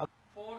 4, 3,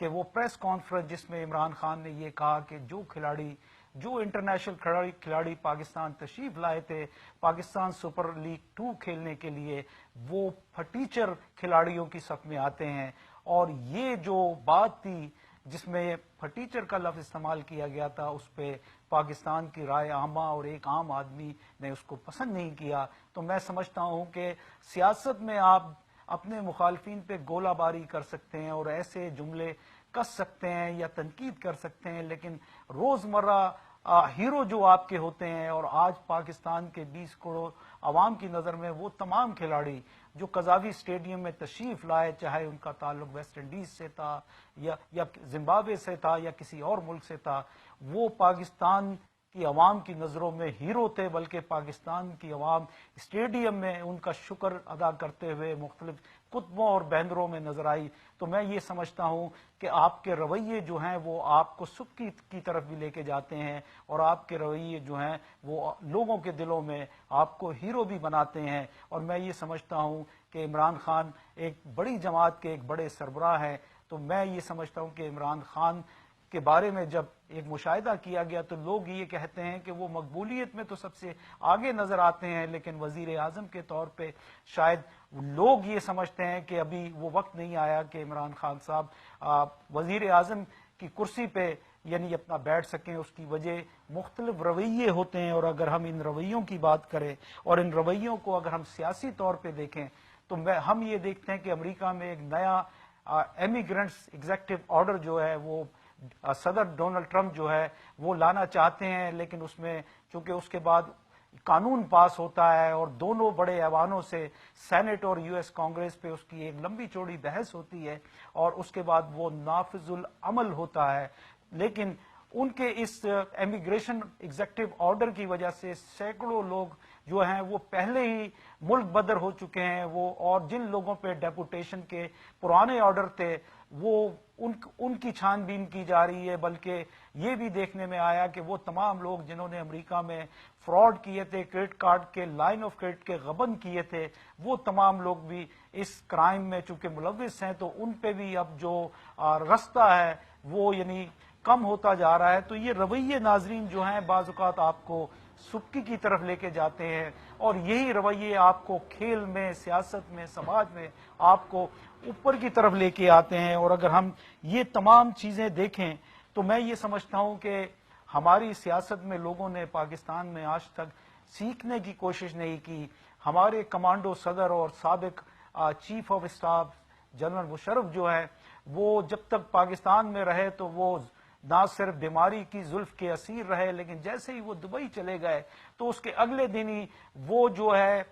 کہ وہ press conference جس میں عمران خان نے یہ کہا کہ جو انٹرنیشنل کھلاڑی پاکستان تشریف لائے تھے پاکستان سپر لیگ 2 کھیلنے کے لیے، وہ پھٹیچر کھلاڑیوں کی صف میں آتے ہیں، اور یہ جو بات تھی جس میں پھٹیچر کا لفظ استعمال کیا گیا تھا، اس پہ پاکستان کی رائے عامہ اور ایک عام آدمی نے اس کو پسند نہیں کیا۔ تو میں سمجھتا ہوں کہ سیاست میں آپ اپنے مخالفین پہ گولہ باری کر سکتے ہیں اور ایسے جملے کس سکتے ہیں یا تنقید کر سکتے ہیں، لیکن روزمرہ ہیرو جو آپ کے ہوتے ہیں، اور آج پاکستان کے 20 کروڑ عوام کی نظر میں وہ تمام کھلاڑی جو قذافی اسٹیڈیم میں تشریف لائے، چاہے ان کا تعلق ویسٹ انڈیز سے تھا یا زمبابوے سے تھا یا کسی اور ملک سے تھا، وہ پاکستان کی عوام کی نظروں میں ہیرو تھے، بلکہ پاکستان کی عوام اسٹیڈیم میں ان کا شکر ادا کرتے ہوئے مختلف خطبوں اور بینروں میں نظر آئی۔ تو میں یہ سمجھتا ہوں کہ آپ کے رویے جو ہیں وہ آپ کو سکھ کی طرف بھی لے کے جاتے ہیں، اور آپ کے رویے جو ہیں وہ لوگوں کے دلوں میں آپ کو ہیرو بھی بناتے ہیں۔ اور میں یہ سمجھتا ہوں کہ عمران خان ایک بڑی جماعت کے ایک بڑے سربراہ ہیں، تو میں یہ سمجھتا ہوں کہ عمران خان کے بارے میں جب ایک مشاہدہ کیا گیا تو لوگ یہ کہتے ہیں کہ وہ مقبولیت میں تو سب سے آگے نظر آتے ہیں، لیکن وزیر اعظم کے طور پہ شاید لوگ یہ سمجھتے ہیں کہ ابھی وہ وقت نہیں آیا کہ عمران خان صاحب وزیر اعظم کی کرسی پہ یعنی اپنا بیٹھ سکیں۔ اس کی وجہ مختلف رویے ہوتے ہیں، اور اگر ہم ان رویوں کی بات کریں اور ان رویوں کو اگر ہم سیاسی طور پہ دیکھیں تو ہم یہ دیکھتے ہیں کہ امریکہ میں ایک نیا امیگرنٹس ایگزیکٹو آرڈر جو ہے وہ صدر ڈونلڈ ٹرمپ جو ہے وہ لانا چاہتے ہیں، لیکن اس میں چونکہ اس کے بعد قانون پاس ہوتا ہے اور دونوں بڑے ایوانوں سے سینٹ اور یو ایس کانگریس پہ اس کی ایک لمبی چوڑی بحث ہوتی ہے، اور اس کے بعد وہ نافذ العمل ہوتا ہے، لیکن ان کے اس امیگریشن ایگزیکٹو آرڈر کی وجہ سے سینکڑوں لوگ جو ہیں وہ پہلے ہی ملک بدر ہو چکے ہیں، وہ اور جن لوگوں پہ ڈیپوٹیشن کے پرانے آرڈر تھے وہ ان کی چھان بین کی جا رہی ہے، بلکہ یہ بھی دیکھنے میں آیا کہ وہ تمام لوگ جنہوں نے امریکہ میں فراڈ کیے تھے، کریڈٹ کارڈ کے لائن آف کریڈٹ کے غبن کیے تھے، وہ تمام لوگ بھی اس کرائم میں چونکہ ملوث ہیں، تو ان پہ بھی اب جو رستہ ہے وہ یعنی کم ہوتا جا رہا ہے۔ تو یہ رویے ناظرین جو ہیں بعض اوقات آپ کو سکی کی طرف لے کے جاتے ہیں، اور یہی رویے آپ کو کھیل میں، سیاست میں، سماج میں آپ کو اوپر کی طرف لے کے آتے ہیں۔ اور اگر ہم یہ تمام چیزیں دیکھیں تو میں یہ سمجھتا ہوں کہ ہماری سیاست میں لوگوں نے پاکستان میں آج تک سیکھنے کی کوشش نہیں کی۔ ہمارے کمانڈو صدر اور سابق chief of staff general Musharraf جو ہے وہ جب تک پاکستان میں رہے تو وہ نہ صرف بیماری کی زلف کے اسیر رہے، لیکن جیسے ہی وہ دبئی چلے گئے تو اس کے اگلے دن ہی وہ جو ہے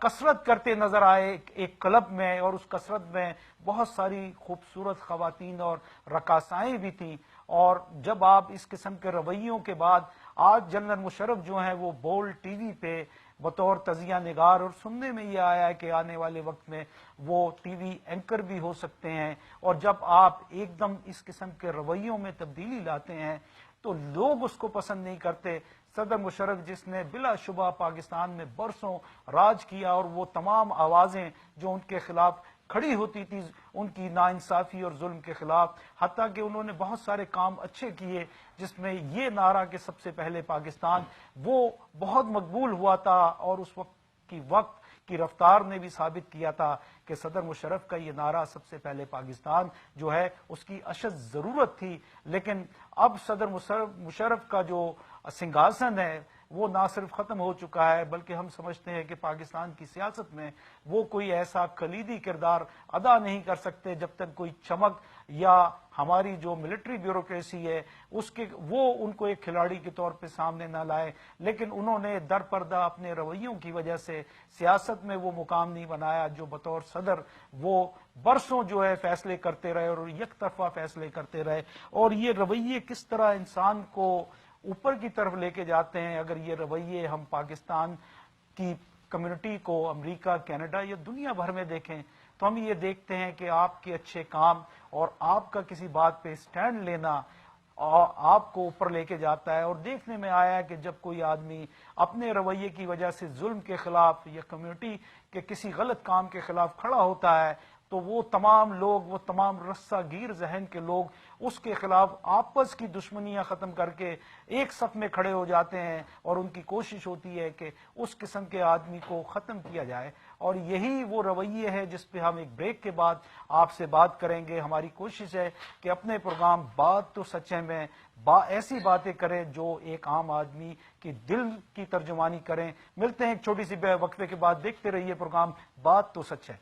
کثرت کرتے نظر آئے ایک کلب میں، اور اس کثرت میں بہت ساری خوبصورت خواتین اور رقاصائیں بھی تھیں۔ اور جب آپ اس قسم کے رویوں کے بعد آج جنرل مشرف جو ہیں وہ بولڈ ٹی وی پہ بطور تجزیہ نگار، اور سننے میں یہ آیا ہے کہ آنے والے وقت میں وہ ٹی وی اینکر بھی ہو سکتے ہیں، اور جب آپ ایک دم اس قسم کے رویوں میں تبدیلی لاتے ہیں تو لوگ اس کو پسند نہیں کرتے۔ صدر مشرف جس نے بلا شبہ پاکستان میں برسوں راج کیا، اور وہ تمام آوازیں جو ان کے خلاف کھڑی ہوتی تھی ان کی ناانصافی اور ظلم کے خلاف، حتیٰ کہ انہوں نے بہت سارے کام اچھے کیے جس میں یہ نعرہ کہ سب سے پہلے پاکستان، وہ بہت مقبول ہوا تھا، اور اس وقت کی رفتار نے بھی ثابت کیا تھا کہ صدر مشرف کا یہ نعرہ سب سے پہلے پاکستان جو ہے اس کی اشد ضرورت تھی۔ لیکن اب صدر مشرف کا جو سنگھاسن ہے وہ نہ صرف ختم ہو چکا ہے، بلکہ ہم سمجھتے ہیں کہ پاکستان کی سیاست میں وہ کوئی ایسا کلیدی کردار ادا نہیں کر سکتے جب تک کوئی چمک یا ہماری جو ملٹری بیوروکریسی ہے وہ ان کو ایک کھلاڑی کے طور پہ سامنے نہ لائے۔ لیکن انہوں نے در پردہ اپنے رویوں کی وجہ سے سیاست میں وہ مقام نہیں بنایا جو بطور صدر وہ برسوں جو ہے فیصلے کرتے رہے اور یک طرفہ فیصلے کرتے رہے۔ اور یہ رویے کس طرح انسان کو اوپر کی طرف لے کے جاتے ہیں، اگر یہ رویے ہم پاکستان کی کمیونٹی کو امریکہ، کینیڈا یا دنیا بھر میں دیکھیں تو ہم یہ دیکھتے ہیں کہ آپ کے اچھے کام اور آپ کا کسی بات پہ سٹینڈ لینا آپ کو اوپر لے کے جاتا ہے۔ اور دیکھنے میں آیا ہے کہ جب کوئی آدمی اپنے رویے کی وجہ سے ظلم کے خلاف یا کمیونٹی کے کسی غلط کام کے خلاف کھڑا ہوتا ہے تو وہ تمام لوگ، وہ تمام رسہ گیر ذہن کے لوگ اس کے خلاف آپس کی دشمنیاں ختم کر کے ایک صف میں کھڑے ہو جاتے ہیں، اور ان کی کوشش ہوتی ہے کہ اس قسم کے آدمی کو ختم کیا جائے. اور یہی وہ رویے ہے جس پہ ہم ایک بریک کے بعد آپ سے بات کریں گے. ہماری کوشش ہے کہ اپنے پروگرام بات تو سچے میں ایسی باتیں کریں جو ایک عام آدمی کی دل کی ترجمانی کریں. ملتے ہیں ایک چھوٹی سی وقفے کے بعد. دیکھتے رہیے پروگرام بات تو سچ ہے.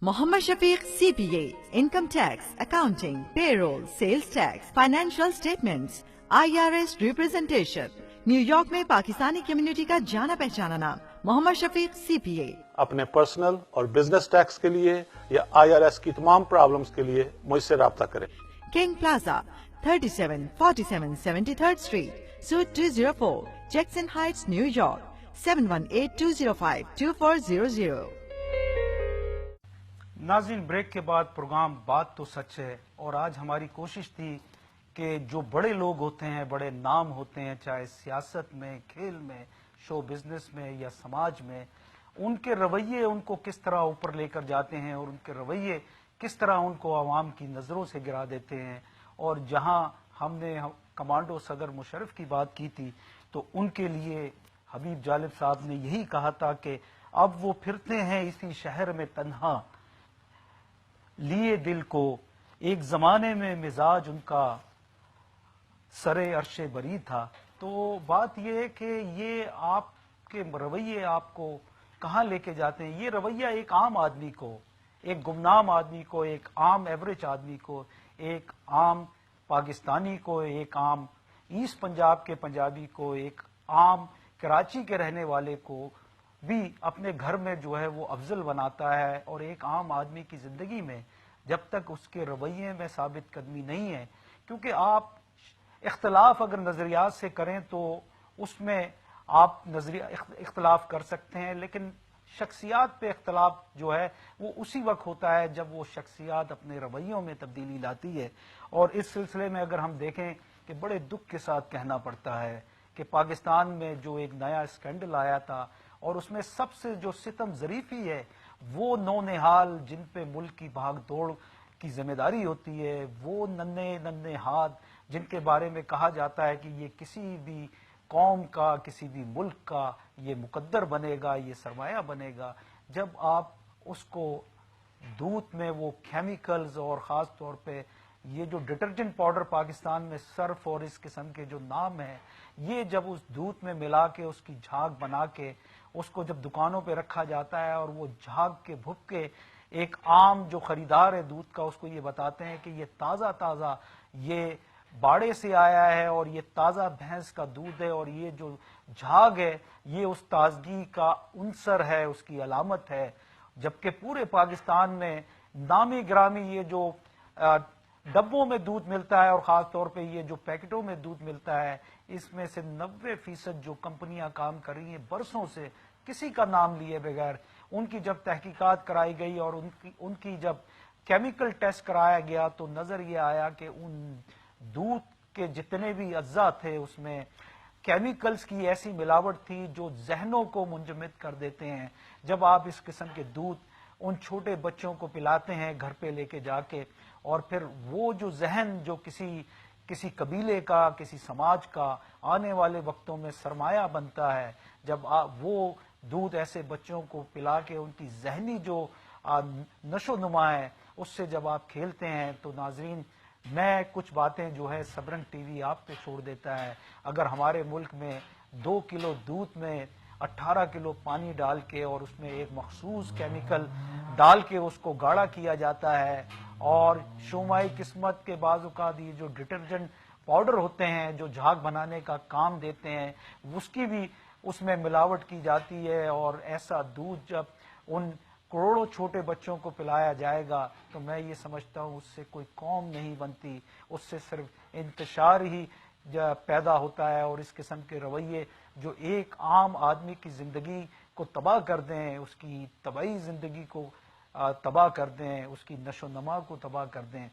Muhammad Shafiq CPA, Income Tax, Accounting, Payroll, Sales Tax, Financial Statements, IRS Representation. New York میں پاکستانی کمیونٹی کا جانا پہچانا نام محمد شفیق CPA. اپنے پرسنل اور بزنس ٹیکس کے لیے یا IRS کی تمام پرابلمز کے لیے مجھ سے رابطہ کریں. King plaza 3747 73rd Street, Suite 204, Jackson Heights, New York 718-205-2400. ناظرین، بریک کے بعد پروگرام بات تو سچ ہے، اور آج ہماری کوشش تھی کہ جو بڑے لوگ ہوتے ہیں، بڑے نام ہوتے ہیں، چاہے سیاست میں، کھیل میں، شو بزنس میں یا سماج میں، ان کے رویے ان کو کس طرح اوپر لے کر جاتے ہیں، اور ان کے رویے کس طرح ان کو عوام کی نظروں سے گرا دیتے ہیں. اور جہاں ہم نے کمانڈو صدر مشرف کی بات کی تھی تو ان کے لیے حبیب جالب صاحب نے یہی کہا تھا کہ اب وہ پھرتے ہیں اسی شہر میں تنہا لیے دل کو، ایک زمانے میں مزاج ان کا سرے عرش بری تھا. تو بات یہ ہے کہ یہ آپ کے رویے آپ کو کہاں لے کے جاتے ہیں. یہ رویہ ایک عام آدمی کو، ایک گمنام آدمی کو، ایک عام ایوریج آدمی کو، ایک عام پاکستانی کو، ایک عام ایسٹ پنجاب کے پنجابی کو، ایک عام کراچی کے رہنے والے کو بھی اپنے گھر میں جو ہے وہ افضل بناتا ہے. اور ایک عام آدمی کی زندگی میں جب تک اس کے رویے میں ثابت قدمی نہیں ہے، کیونکہ آپ اختلاف اگر نظریات سے کریں تو اس میں آپ اختلاف کر سکتے ہیں، لیکن شخصیات پہ اختلاف جو ہے وہ اسی وقت ہوتا ہے جب وہ شخصیات اپنے رویوں میں تبدیلی لاتی ہے. اور اس سلسلے میں اگر ہم دیکھیں کہ بڑے دکھ کے ساتھ کہنا پڑتا ہے کہ پاکستان میں جو ایک نیا اسکینڈل آیا تھا، اور اس میں سب سے جو ستم ظریفی ہے وہ نونہال جن پہ ملک کی بھاگ دوڑ کی ذمہ داری ہوتی ہے، وہ ننھے ہاتھ جن کے بارے میں کہا جاتا ہے کہ یہ کسی بھی قوم کا، کسی بھی ملک کا یہ مقدر بنے گا، یہ سرمایہ بنے گا. جب آپ اس کو دودھ میں وہ کیمیکلز، اور خاص طور پہ یہ جو ڈٹرجنٹ پاؤڈر پاکستان میں سرف اور اس قسم کے جو نام ہیں، یہ جب اس دودھ میں ملا کے اس کی جھاگ بنا کے اس کو جب دکانوں پہ رکھا جاتا ہے، اور وہ جھاگ کے بھپکے ایک عام جو خریدار ہے دودھ کا اس کو یہ بتاتے ہیں کہ یہ تازہ تازہ یہ باڑے سے آیا ہے، اور یہ تازہ بھینس کا دودھ ہے، اور یہ جو جھاگ ہے یہ اس تازگی کا عنصر ہے، اس کی علامت ہے. جبکہ پورے پاکستان میں نامی گرامی یہ جو ڈبوں میں دودھ ملتا ہے، اور خاص طور پہ یہ جو پیکٹوں میں دودھ ملتا ہے، اس میں سے 90% جو کمپنیاں کام کر رہی ہیں برسوں سے کسی کا نام لیے بغیر، ان کی جب تحقیقات کرائی گئی اور ان کی جب کیمیکل ٹیسٹ کرایا گیا تو نظر یہ آیا کہ ان دودھ کے جتنے بھی اجزاء تھے اس میں کیمیکلز کی ایسی ملاوٹ تھی جو ذہنوں کو منجمد کر دیتے ہیں. جب آپ اس قسم کے دودھ ان چھوٹے بچوں کو پلاتے ہیں گھر پہ لے کے جا کے، اور پھر وہ جو ذہن جو کسی قبیلے کا، کسی سماج کا آنے والے وقتوں میں سرمایہ بنتا ہے، جب وہ دودھ ایسے بچوں کو پلا کے ان کی ذہنی جو نشو نما ہے اس سے جب آپ کھیلتے ہیں، تو ناظرین میں کچھ باتیں جو ہے صبرنگ ٹی وی آپ پہ چھوڑ دیتا ہے. اگر ہمارے ملک میں 2 کلو دودھ میں 18 کلو پانی ڈال کے اور اس میں ایک مخصوص کیمیکل ڈال کے اس کو گاڑھا کیا جاتا ہے، اور شومائی قسمت کے بعض اوقات یہ جو ڈٹرجنٹ پاؤڈر ہوتے ہیں جو جھاگ بنانے کا کام دیتے ہیں اس کی بھی اس میں ملاوٹ کی جاتی ہے، اور ایسا دودھ جب ان کروڑوں چھوٹے بچوں کو پلایا جائے گا تو میں یہ سمجھتا ہوں اس سے کوئی قوم نہیں بنتی، اس سے صرف انتشار ہی پیدا ہوتا ہے. اور اس قسم کے رویے جو ایک عام آدمی کی زندگی کو تباہ کر دیں، اس کی طبعی زندگی کو تباہ کر دیں، اس کی نشو و نما کو تباہ کر دیں،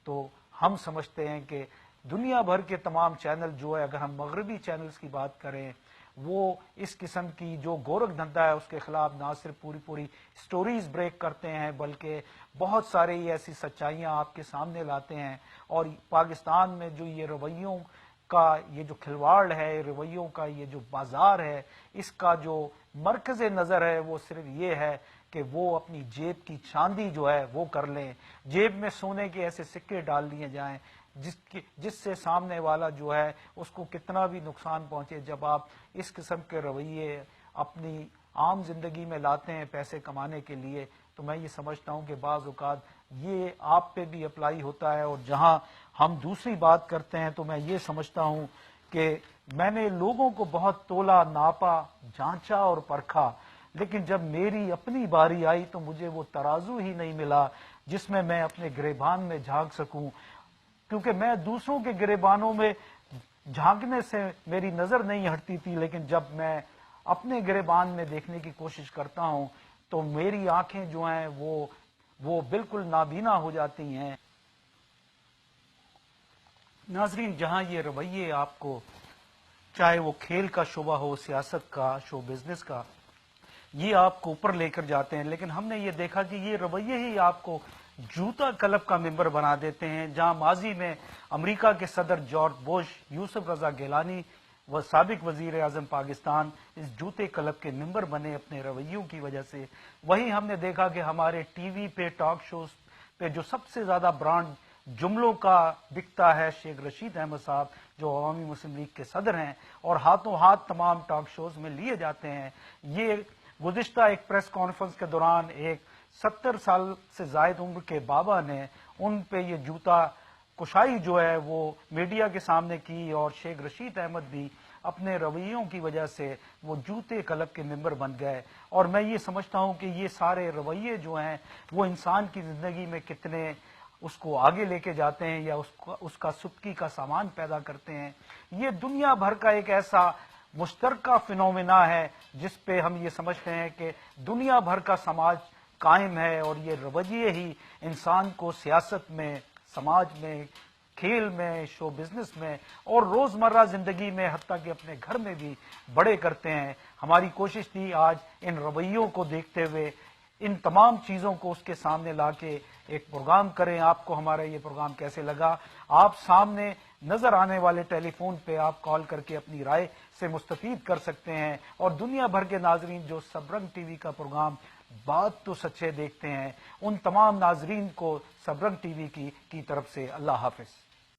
تو ہم سمجھتے ہیں کہ دنیا بھر کے تمام چینل جو ہے، اگر ہم مغربی چینلز کی بات کریں، وہ اس قسم کی جو گورکھ دھندا ہے اس کے خلاف نہ صرف پوری سٹوریز بریک کرتے ہیں بلکہ بہت سارے ایسی سچائیاں آپ کے سامنے لاتے ہیں. اور پاکستان میں جو یہ رویوں کا یہ جو کھلواڑ ہے، رویوں کا یہ جو بازار ہے، اس کا جو مرکز نظر ہے وہ صرف یہ ہے کہ وہ اپنی جیب کی چاندی جو ہے وہ کر لیں، جیب میں سونے کے ایسے سکے ڈال دیے جائیں جس سے سامنے والا جو ہے اس کو کتنا بھی نقصان پہنچے. جب آپ اس قسم کے رویے اپنی عام زندگی میں لاتے ہیں پیسے کمانے کے لیے، تو میں یہ سمجھتا ہوں کہ بعض اوقات یہ آپ پہ بھی اپلائی ہوتا ہے. اور جہاں ہم دوسری بات کرتے ہیں تو میں یہ سمجھتا ہوں کہ میں نے لوگوں کو بہت تولا، ناپا، جانچا اور پرکھا، لیکن جب میری اپنی باری آئی تو مجھے وہ ترازو ہی نہیں ملا جس میں میں اپنے گریبان میں جھانک سکوں، کیونکہ میں دوسروں کے گریبانوں میں جھانکنے سے میری نظر نہیں ہٹتی تھی، لیکن جب میں اپنے گریبان میں دیکھنے کی کوشش کرتا ہوں تو میری آنکھیں جو ہیں وہ بالکل نابینا ہو جاتی ہیں. ناظرین، جہاں یہ رویے آپ کو چاہے وہ کھیل کا شعبہ ہو، سیاست کا، شو بزنس کا، یہ آپ کو اوپر لے کر جاتے ہیں، لیکن ہم نے یہ دیکھا کہ یہ رویے ہی آپ کو جوتا کلب کا ممبر بنا دیتے ہیں. جہاں ماضی میں امریکہ کے صدر جارج بش، یوسف رضا گیلانی و سابق وزیر اعظم پاکستان اس جوتے کلب کے ممبر بنے اپنے رویوں کی وجہ سے، وہی ہم نے دیکھا کہ ہمارے ٹی وی پہ، ٹاک شوز پہ جو سب سے زیادہ برانڈ جملوں کا بکتا ہے شیخ رشید احمد صاحب جو عوامی مسلم لیگ کے صدر ہیں اور ہاتھوں ہاتھ تمام ٹاک شوز میں لیے جاتے ہیں. یہ گزشتہ ایک پریس کانفرنس کے دوران ایک 70 سال سے زائد عمر کے بابا نے ان پہ یہ جوتا کشائی جو ہے وہ میڈیا کے سامنے کی، اور شیخ رشید احمد بھی اپنے رویوں کی وجہ سے وہ جوتے کلب کے ممبر بن گئے. اور میں یہ سمجھتا ہوں کہ یہ سارے رویے جو ہیں وہ انسان کی زندگی میں کتنے اس کو آگے لے کے جاتے ہیں یا اس کا سبکی کا سامان پیدا کرتے ہیں. یہ دنیا بھر کا ایک ایسا مشترکہ فنومینا ہے جس پہ ہم یہ سمجھتے ہیں کہ دنیا بھر کا سماج قائم ہے، اور یہ رویے ہی انسان کو سیاست میں، سماج میں، کھیل میں، شو بزنس میں اور روزمرہ زندگی میں، حتیٰ کہ اپنے گھر میں بھی بڑے کرتے ہیں. ہماری کوشش تھی آج ان رویوں کو دیکھتے ہوئے ان تمام چیزوں کو اس کے سامنے لا کے ایک پروگرام کریں. آپ کو ہمارا یہ پروگرام کیسے لگا؟ آپ سامنے نظر آنے والے ٹیلی فون پہ آپ کال کر کے اپنی رائے سے مستفید کر سکتے ہیں. اور دنیا بھر کے ناظرین جو سب رنگ ٹی وی کا پروگرام بات تو سچے دیکھتے ہیں، ان تمام ناظرین کو سب رنگ ٹی وی کی طرف سے اللہ حافظ.